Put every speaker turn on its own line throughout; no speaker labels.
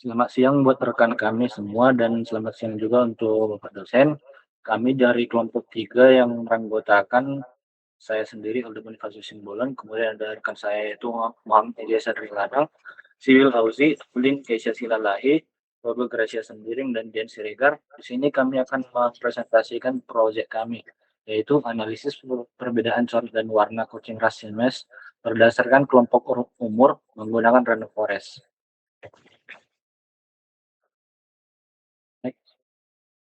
Selamat siang buat rekan kami semua dan selamat siang juga untuk Bapak dosen. Kami dari kelompok 3 yang beranggotakan saya sendiri Aldo Bonifacio Simbolon, kemudian ada rekan saya yaitu Muhammad Ilyas Rilana, Siwil Fauzi, Ulin Keisha Silalahi, Bobo Gracia Sembiring, dan Dian Siregar. Di sini kami akan mempresentasikan proyek kami, yaitu analisis perbedaan corak dan warna kucing ras Siamese berdasarkan kelompok umur menggunakan random forest.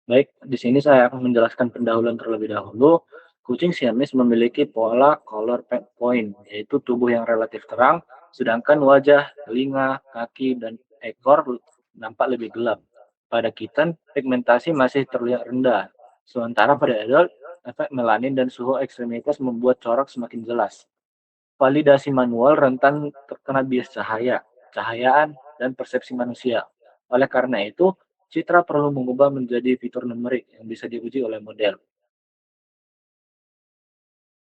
Baik, di sini saya akan menjelaskan pendahuluan terlebih dahulu. Kucing Siamese memiliki pola color point, yaitu tubuh yang relatif terang, sedangkan wajah, telinga, kaki, dan ekor nampak lebih gelap. Pada kitten, pigmentasi masih terlihat rendah, sementara pada adult, efek melanin dan suhu ekstremitas membuat corak semakin jelas. Validasi manual rentan terkena bias cahaya, cahayaan, dan persepsi manusia. Oleh karena itu, citra perlu mengubah menjadi fitur numerik yang bisa diuji oleh model.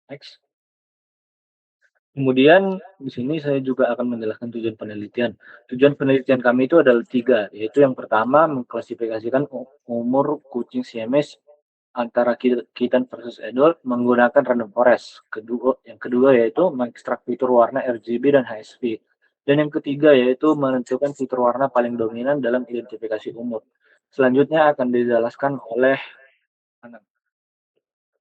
Next. Kemudian di sini saya juga akan menjelaskan tujuan penelitian. Tujuan penelitian kami itu adalah tiga, yaitu yang pertama mengklasifikasikan umur kucing Siamese antara kitten versus adult menggunakan random forest. Yang kedua yaitu mengekstrak fitur warna RGB dan HSV. Dan yang ketiga yaitu menentukan fitur warna paling dominan dalam identifikasi umur. Selanjutnya akan dijelaskan oleh Anang.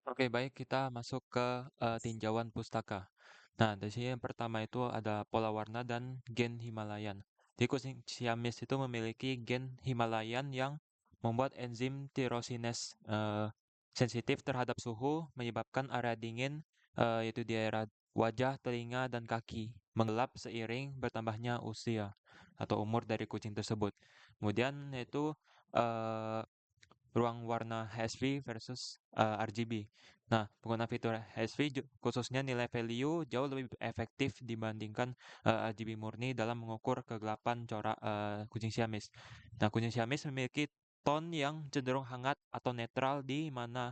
Oke, baik, kita masuk ke tinjauan pustaka. Nah, di sini yang pertama itu ada pola warna dan gen Himalayan. Di kucing Siamese itu memiliki gen Himalayan yang membuat enzim tyrosinase sensitif terhadap suhu, menyebabkan area dingin, yaitu di area wajah, telinga, dan kaki, menggelap seiring bertambahnya usia atau umur dari kucing tersebut. Kemudian yaitu eh, ruang warna HSV versus RGB. Nah, penggunaan fitur HSV khususnya nilai value jauh lebih efektif dibandingkan RGB murni dalam mengukur kegelapan corak kucing Siamese. Nah, kucing Siamese memiliki tone yang cenderung hangat atau netral di mana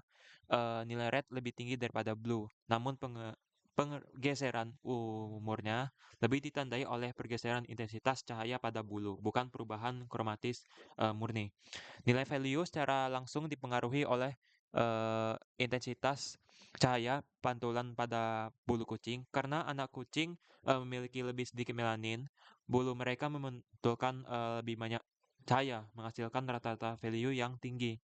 nilai red lebih tinggi daripada blue. Namun pergeseran umurnya lebih ditandai oleh pergeseran intensitas cahaya pada bulu, bukan perubahan kromatis murni. Nilai value secara langsung dipengaruhi oleh intensitas cahaya pantulan pada bulu kucing karena anak kucing memiliki lebih sedikit melanin, bulu mereka memantulkan lebih banyak cahaya, menghasilkan rata-rata value yang tinggi.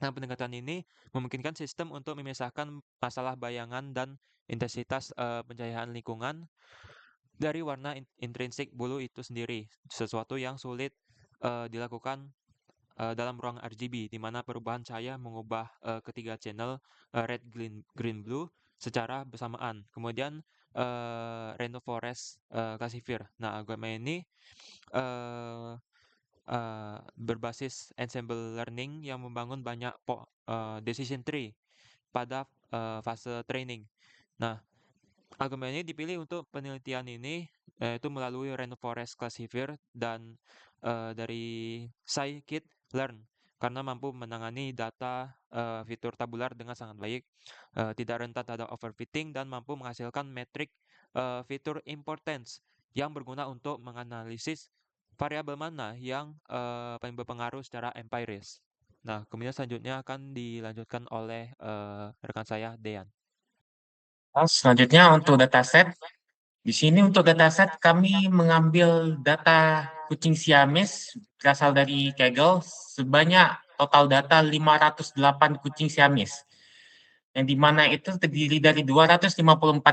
Nah, pendekatan ini memungkinkan sistem untuk memisahkan masalah bayangan dan intensitas pencahayaan lingkungan dari warna intrinsik bulu itu sendiri, sesuatu yang sulit dilakukan dalam ruang RGB, di mana perubahan cahaya mengubah ketiga channel red, green, blue secara bersamaan. Kemudian Random Forest Classifier. Nah, algoritma ini uh, berbasis ensemble learning yang membangun banyak decision tree pada fase training. Nah, algoritma ini dipilih untuk penelitian ini yaitu melalui Random Forest Classifier dan dari scikit-learn karena mampu menangani data fitur tabular dengan sangat baik, tidak rentan terhadap overfitting dan mampu menghasilkan metrik fitur importance yang berguna untuk menganalisis variabel mana yang paling berpengaruh secara empiris. Nah, kemudian selanjutnya akan dilanjutkan oleh rekan saya, Dean.
Selanjutnya untuk dataset. Di sini untuk dataset kami mengambil data kucing Siamese berasal dari Kaggle sebanyak total data 508 kucing Siamese. Yang dimana itu terdiri dari 254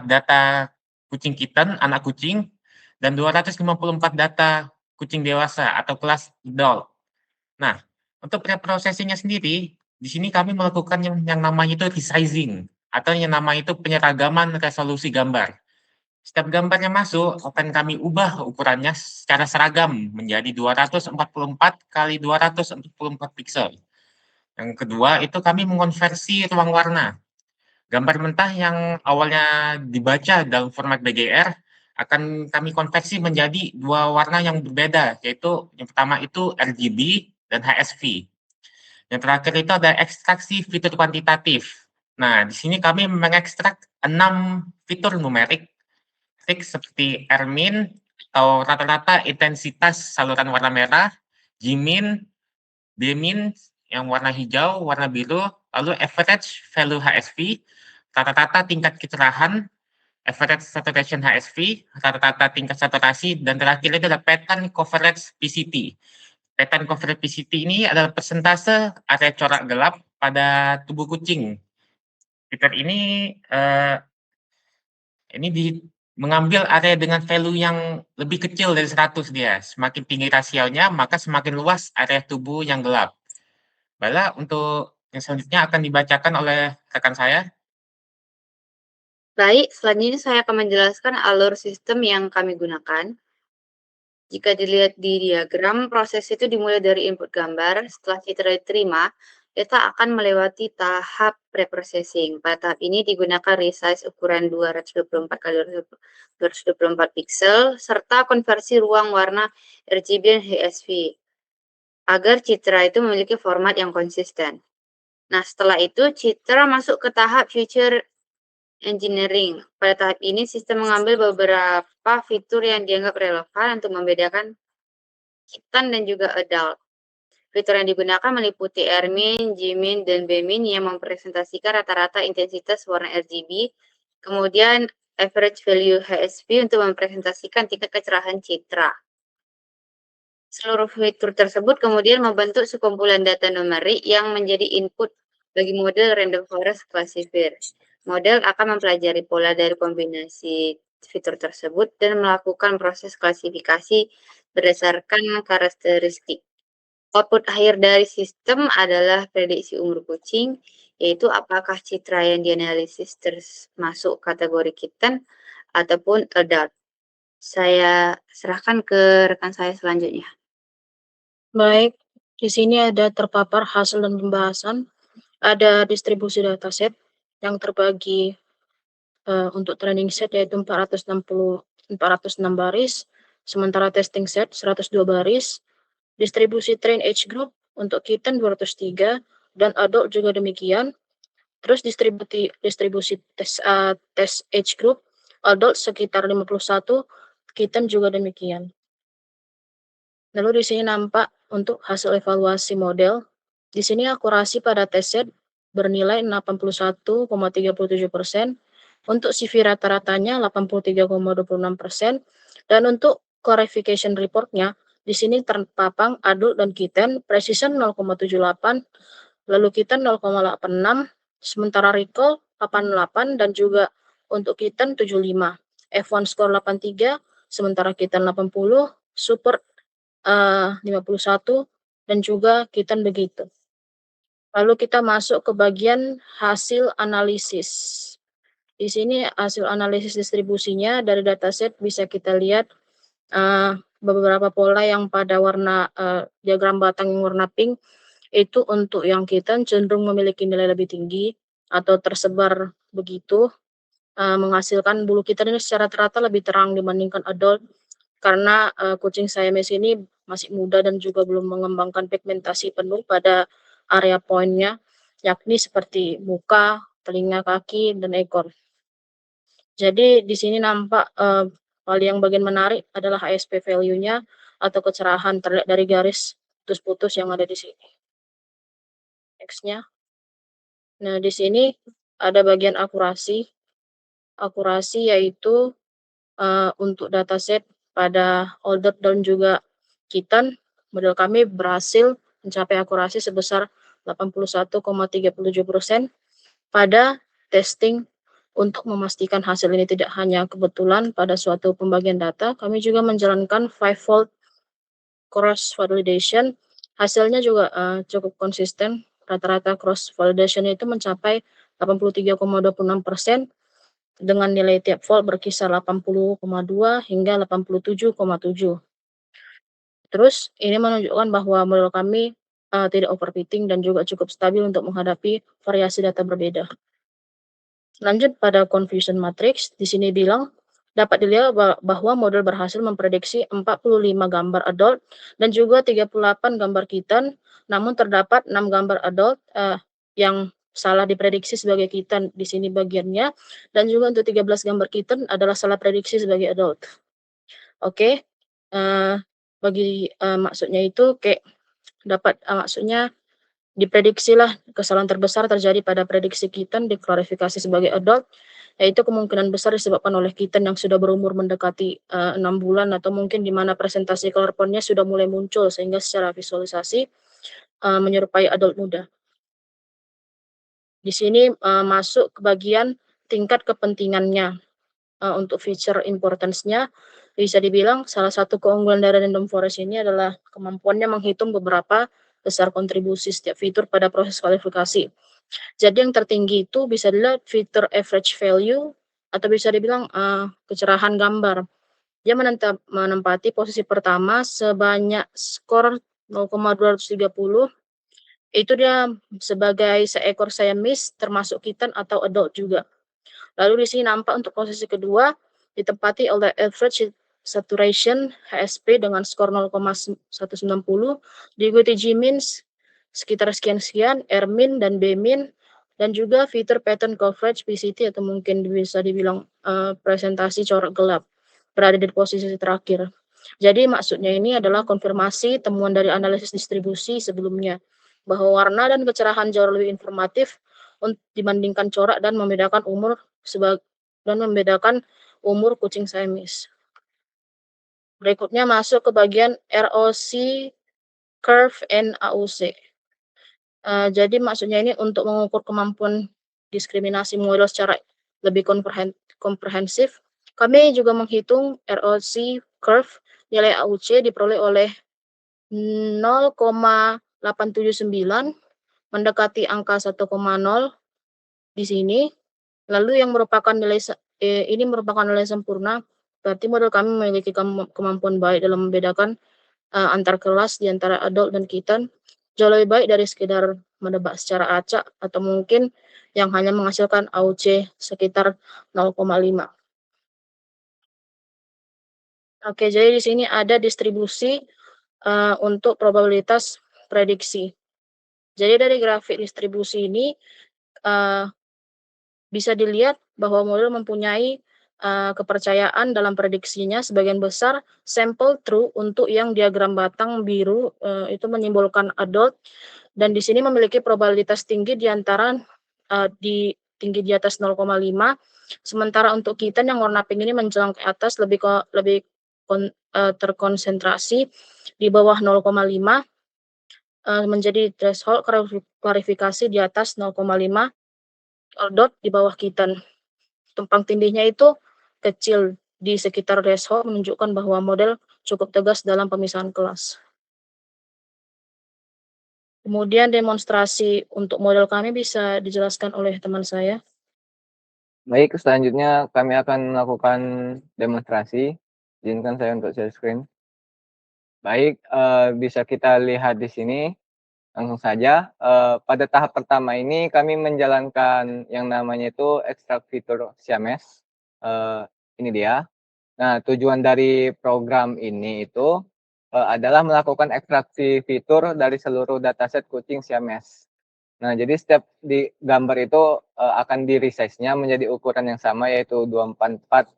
data kucing kitten, anak kucing, dan 254 data kucing dewasa atau kelas adult. Nah, untuk preprocessingnya sendiri, di sini kami melakukan yang namanya itu resizing atau yang namanya itu penyeragaman resolusi gambar. Setiap gambar yang masuk akan kami ubah ukurannya secara seragam menjadi 244 kali 244 pixel. Yang kedua itu kami mengonversi ruang warna. Gambar mentah yang awalnya dibaca dalam format BGR akan kami konversi menjadi dua warna yang berbeda, yaitu yang pertama itu RGB dan HSV. Yang terakhir itu ada ekstraksi fitur kuantitatif. Nah, di sini kami mengekstrak 6 fitur numerik seperti Ermin atau rata-rata intensitas saluran warna merah, Gmin, Bmin yang warna hijau, warna biru, lalu average value HSV, rata-rata tingkat kecerahan, average saturation HSV, rata-rata tingkat saturasi, dan terakhir itu adalah pattern coverage PCT. Pattern coverage PCT ini adalah persentase area corak gelap pada tubuh kucing. Fitur ini mengambil area dengan value yang lebih kecil dari 100 dia. Semakin tinggi rasionya, maka semakin luas area tubuh yang gelap. Baiklah, untuk yang selanjutnya akan dibacakan oleh rekan saya.
Baik, selanjutnya saya akan menjelaskan alur sistem yang kami gunakan. Jika dilihat di diagram, proses itu dimulai dari input gambar. Setelah citra diterima, kita akan melewati tahap preprocessing. Pada tahap ini digunakan resize ukuran 224x224 pixel, serta konversi ruang warna RGB dan HSV, agar citra itu memiliki format yang konsisten. Nah, setelah itu citra masuk ke tahap feature engineering. Pada tahap ini, sistem mengambil beberapa fitur yang dianggap relevan untuk membedakan Kitan dan juga adult. Fitur yang digunakan meliputi Ermin, Gmin, dan Bmin yang mempresentasikan rata-rata intensitas warna RGB, kemudian average value HSV untuk mempresentasikan tingkat kecerahan citra. Seluruh fitur tersebut kemudian membentuk sekumpulan data numerik yang menjadi input bagi model random forest classifier. Model akan mempelajari pola dari kombinasi fitur tersebut dan melakukan proses klasifikasi berdasarkan karakteristik. Output akhir dari sistem adalah prediksi umur kucing, yaitu apakah citra yang dianalisis termasuk kategori kitten ataupun adult. Saya serahkan ke rekan saya selanjutnya.
Baik, di sini ada terpapar hasil dan pembahasan. Ada distribusi dataset yang terbagi untuk training set yaitu 406 baris, sementara testing set 102 baris. Distribusi train age group untuk kitten 203 dan adult juga demikian. Terus distribusi tes age group adult sekitar 51, kitten juga demikian. Lalu di sini nampak untuk hasil evaluasi model. Di sini akurasi pada tes set bernilai 81,37%, untuk CV rata-ratanya 83,26%, dan untuk clarification reportnya di sini terpapang adult dan kitten precision 0,78, lalu kitten 0,86, sementara recall 88 dan juga untuk kitten 75. F1 score 83, sementara kitten 80, super 51 dan juga kitten begitu. Lalu kita masuk ke bagian hasil analisis. Di sini hasil analisis distribusinya dari dataset bisa kita lihat beberapa pola yang pada warna diagram batang yang warna pink itu untuk yang kitten cenderung memiliki nilai lebih tinggi atau tersebar begitu, menghasilkan bulu kitten ini secara rata lebih terang dibandingkan adult karena kucing Siamese ini masih muda dan juga belum mengembangkan pigmentasi penuh pada area poinnya, yakni seperti muka, telinga, kaki, dan ekor. Jadi di sini nampak hal yang bagian menarik adalah HSP value-nya atau kecerahan terlihat dari garis putus-putus yang ada di sini. Next-nya. Nah, di sini ada bagian akurasi. Akurasi yaitu untuk dataset pada older dan juga kitten, model kami berhasil mencapai akurasi sebesar 81,37% pada testing. Untuk memastikan hasil ini tidak hanya kebetulan pada suatu pembagian data, kami juga menjalankan 5-fold cross validation. Hasilnya juga cukup konsisten. Rata-rata cross validation itu mencapai 83,26% dengan nilai tiap fold berkisar 80,2 hingga 87,7. Terus ini menunjukkan bahwa model kami tidak overfitting dan juga cukup stabil untuk menghadapi variasi data berbeda. Lanjut pada confusion matrix, di sini bilang dapat dilihat bahwa model berhasil memprediksi 45 gambar adult dan juga 38 gambar kitten, namun terdapat 6 gambar adult yang salah diprediksi sebagai kitten di sini bagiannya, dan juga untuk 13 gambar kitten adalah salah prediksi sebagai adult. Oke. maksudnya itu kayak dapat maksudnya diprediksilah kesalahan terbesar terjadi pada prediksi kitten diklarifikasi sebagai adult, yaitu kemungkinan besar disebabkan oleh kitten yang sudah berumur mendekati 6 bulan atau mungkin di mana presentasi color point-nya sudah mulai muncul sehingga secara visualisasi menyerupai adult muda. Di sini masuk ke bagian tingkat kepentingannya. Untuk feature importance-nya bisa dibilang salah satu keunggulan dari random forest ini adalah kemampuannya menghitung beberapa besar kontribusi setiap fitur pada proses kualifikasi. Jadi yang tertinggi itu bisa dilihat fitur average value atau bisa dibilang kecerahan gambar. Dia menempati posisi pertama sebanyak skor 0,230. Itu dia sebagai seekor Siamese termasuk kitten atau adult juga. Lalu di sini nampak untuk posisi kedua ditempati oleh average saturation HSP dengan skor 0,190, diikuti G-min sekitar sekian-sekian, R-min dan B-min, dan juga fitur pattern coverage PCT atau mungkin bisa dibilang presentasi corak gelap berada di posisi terakhir. Jadi maksudnya ini adalah konfirmasi temuan dari analisis distribusi sebelumnya bahwa warna dan kecerahan jauh lebih informatif dibandingkan corak dan membedakan umur kucing Siamese. Berikutnya masuk ke bagian ROC, Curve, and AUC. Jadi maksudnya ini untuk mengukur kemampuan diskriminasi model secara lebih komprehensif. Kami juga menghitung ROC curve, nilai AUC diperoleh oleh 0,879 mendekati angka 1,0 di sini. Lalu yang merupakan nilai ini merupakan nilai sempurna, berarti model kami memiliki kemampuan baik dalam membedakan antar kelas di antara adult dan kitten, jauh lebih baik dari sekedar menebak secara acak atau mungkin yang hanya menghasilkan AUC sekitar 0,5. Oke, jadi di sini ada distribusi untuk probabilitas prediksi. Jadi dari grafik distribusi ini bisa dilihat bahwa model mempunyai kepercayaan dalam prediksinya sebagian besar sampel true untuk yang diagram batang biru itu menyimbolkan adult, dan di sini memiliki probabilitas tinggi di antara tinggi di atas 0,5, sementara untuk kitten yang warna pink ini menjelang ke atas lebih terkonsentrasi di bawah 0,5, menjadi threshold klarifikasi di atas 0,5, adult di bawah kitten. Tumpang tindihnya itu kecil di sekitar threshold menunjukkan bahwa model cukup tegas dalam pemisahan kelas. Kemudian demonstrasi untuk model kami bisa dijelaskan oleh teman saya.
Baik, selanjutnya kami akan melakukan demonstrasi. Izinkan saya untuk share screen. Baik, bisa kita lihat di sini. Langsung saja, pada tahap pertama ini kami menjalankan yang namanya itu ekstrak fitur Siamese. Ini dia. Nah, tujuan dari program ini itu adalah melakukan ekstraksi fitur dari seluruh dataset kucing Siamese. Nah, jadi setiap di gambar itu akan di-resize-nya menjadi ukuran yang sama, yaitu 244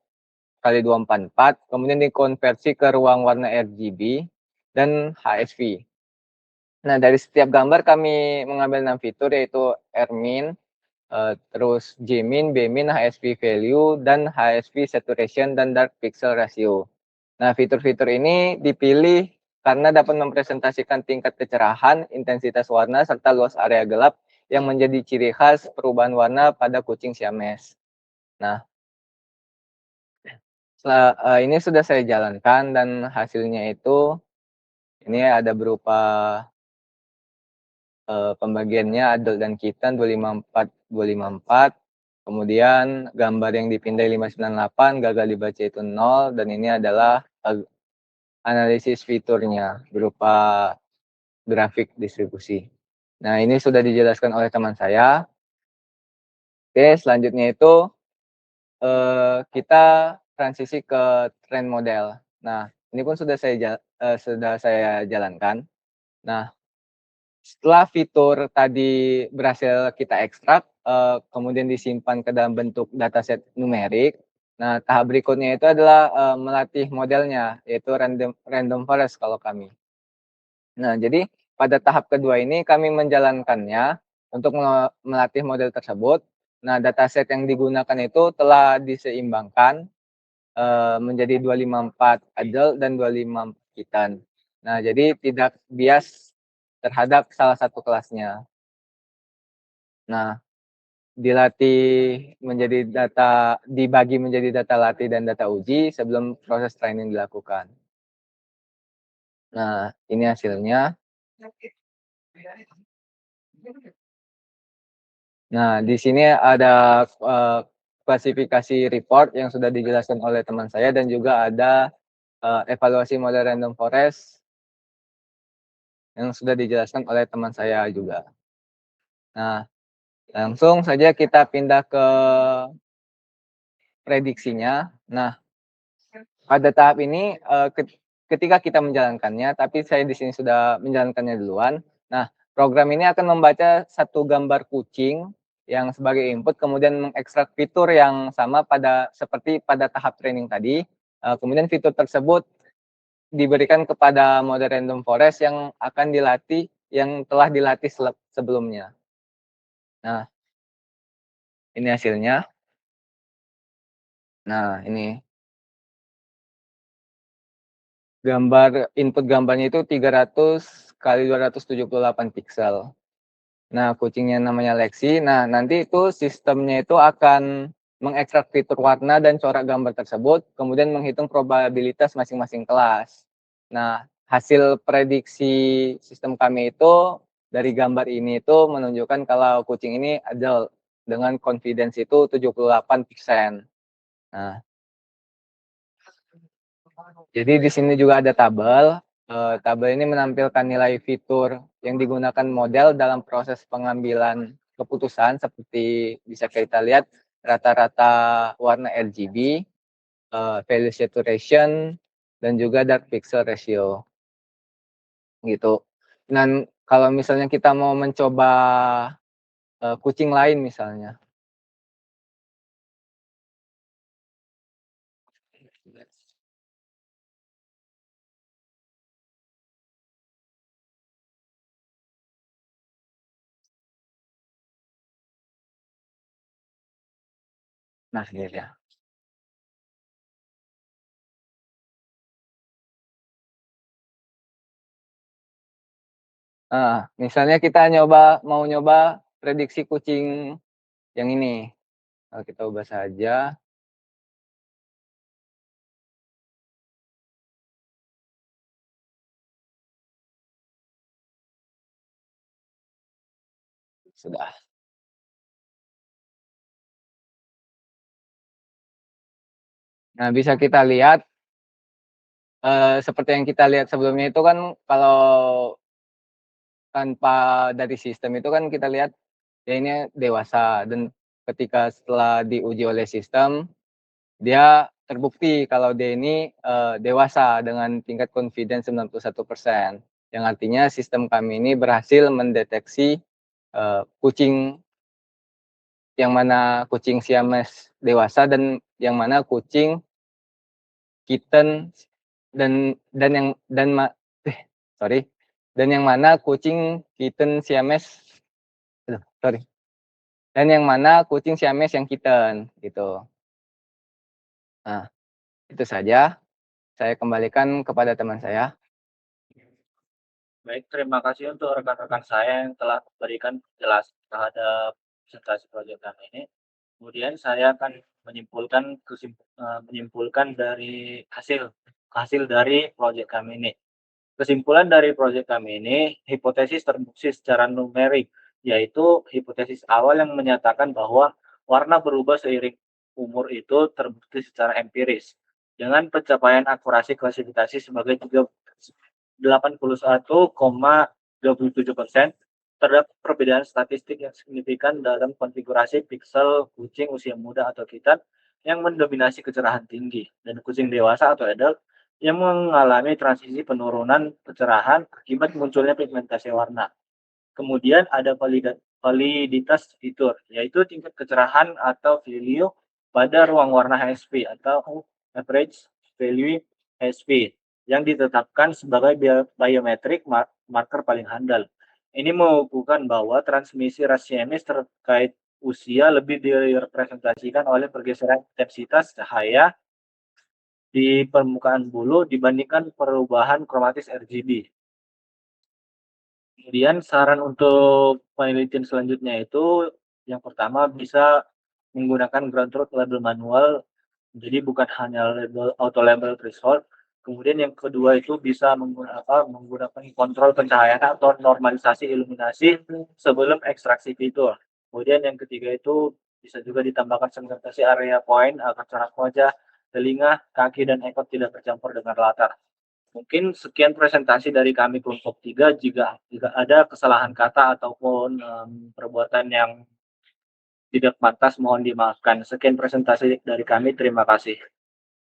kali 244, kemudian dikonversi ke ruang warna RGB dan HSV. Nah, dari setiap gambar kami mengambil 6 fitur, yaitu R-min, terus G-min, B-min, HSV value, dan HSV saturation dan dark pixel ratio. Nah, fitur-fitur ini dipilih karena dapat mempresentasikan tingkat kecerahan, intensitas warna, serta luas area gelap yang menjadi ciri khas perubahan warna pada kucing Siamese. Nah, ini sudah saya jalankan dan hasilnya itu ini ada berupa pembagiannya adult dan kitten 254, 254. Kemudian gambar yang dipindai 598, gagal dibaca itu 0, dan ini adalah analisis fiturnya berupa grafik distribusi. Nah, ini sudah dijelaskan oleh teman saya. Oke, selanjutnya itu kita transisi ke trend model. Nah, ini pun sudah saya jalankan. Nah, setelah fitur tadi berhasil kita ekstrak, kemudian disimpan ke dalam bentuk dataset numerik, Nah, tahap berikutnya itu adalah melatih modelnya, yaitu random forest kalau kami. Nah, jadi pada tahap kedua ini kami menjalankannya untuk melatih model tersebut. Nah, dataset yang digunakan itu telah diseimbangkan menjadi 254 adult dan 254 kitten. Nah, jadi tidak bias terhadap salah satu kelasnya. Nah, dibagi menjadi data latih dan data uji sebelum proses training dilakukan. Nah, ini hasilnya. Nah, di sini ada klasifikasi report yang sudah dijelaskan oleh teman saya dan juga ada evaluasi model random forest yang sudah dijelaskan oleh teman saya juga. Nah, langsung saja kita pindah ke prediksinya. Nah, pada tahap ini ketika kita menjalankannya, tapi saya di sini sudah menjalankannya duluan. Nah, program ini akan membaca satu gambar kucing yang sebagai input, kemudian mengekstrak fitur yang sama seperti pada tahap training tadi. Kemudian fitur tersebut diberikan kepada model random forest yang akan dilatih, yang telah dilatih sebelumnya. Nah, ini hasilnya. Nah, ini input gambarnya itu 300 kali 278 pixel. Nah, kucingnya namanya Lexi. Nah, nanti itu sistemnya itu akan mengekstrak fitur warna dan corak gambar tersebut, kemudian menghitung probabilitas masing-masing kelas. Nah, hasil prediksi sistem kami itu dari gambar ini itu menunjukkan kalau kucing ini adult dengan confidence itu 78%. Nah, jadi di sini juga ada tabel. Tabel ini menampilkan nilai fitur yang digunakan model dalam proses pengambilan keputusan, seperti bisa kita lihat rata-rata warna RGB, value saturation, dan juga dark pixel ratio. Gitu. Dan kalau misalnya kita mau mencoba kucing lain misalnya. Nah, ini dia. Misalnya kita mau nyoba prediksi kucing yang ini. Kalau kita ubah saja. Sudah. Nah, bisa kita lihat seperti yang kita lihat sebelumnya itu kan, kalau tanpa dari sistem itu kan kita lihat dia ini dewasa, dan ketika setelah diuji oleh sistem, dia terbukti kalau dia ini dewasa dengan tingkat confidence 91%. Yang artinya sistem kami ini berhasil mendeteksi kucing yang mana kucing Siamese dewasa dan yang mana kucing kitten dan yang mana kucing kitten Siamese dan yang mana kucing Siamese yang kitten gitu. Nah, itu saja. Saya kembalikan kepada teman saya.
Baik, terima kasih untuk rekan-rekan saya yang telah memberikan penjelasan terhadap presentasi proyek kami ini. Kemudian saya akan menyimpulkan dari hasil dari proyek kami ini. Kesimpulan dari proyek kami ini, hipotesis terbukti secara numerik, yaitu hipotesis awal yang menyatakan bahwa warna berubah seiring umur itu terbukti secara empiris. Dengan pencapaian akurasi klasifikasi sebagai 81,27%, terdapat perbedaan statistik yang signifikan dalam konfigurasi piksel kucing usia muda atau kitten yang mendominasi kecerahan tinggi, dan kucing dewasa atau adult yang mengalami transisi penurunan kecerahan akibat munculnya pigmentasi warna. Kemudian ada validitas fitur, yaitu tingkat kecerahan atau value pada ruang warna HSV atau average value HSV yang ditetapkan sebagai biometrik marker paling handal. Ini menunjukkan bahwa transmisi ras CMS terkait usia lebih direpresentasikan oleh pergeseran intensitas cahaya di permukaan bulu dibandingkan perubahan kromatis RGB. Kemudian saran untuk penelitian selanjutnya itu yang pertama bisa menggunakan ground truth label manual, jadi bukan hanya label auto label threshold. Kemudian yang kedua itu bisa menggunakan kontrol pencahayaan atau normalisasi iluminasi sebelum ekstraksi fitur. Kemudian yang ketiga itu bisa juga ditambahkan segmentasi area point agar corak wajah, telinga, kaki, dan ekor tidak bercampur dengan latar. Mungkin sekian presentasi dari kami kelompok 3. Jika ada kesalahan kata ataupun perbuatan yang tidak pantas mohon dimaafkan. Sekian presentasi dari kami, terima kasih.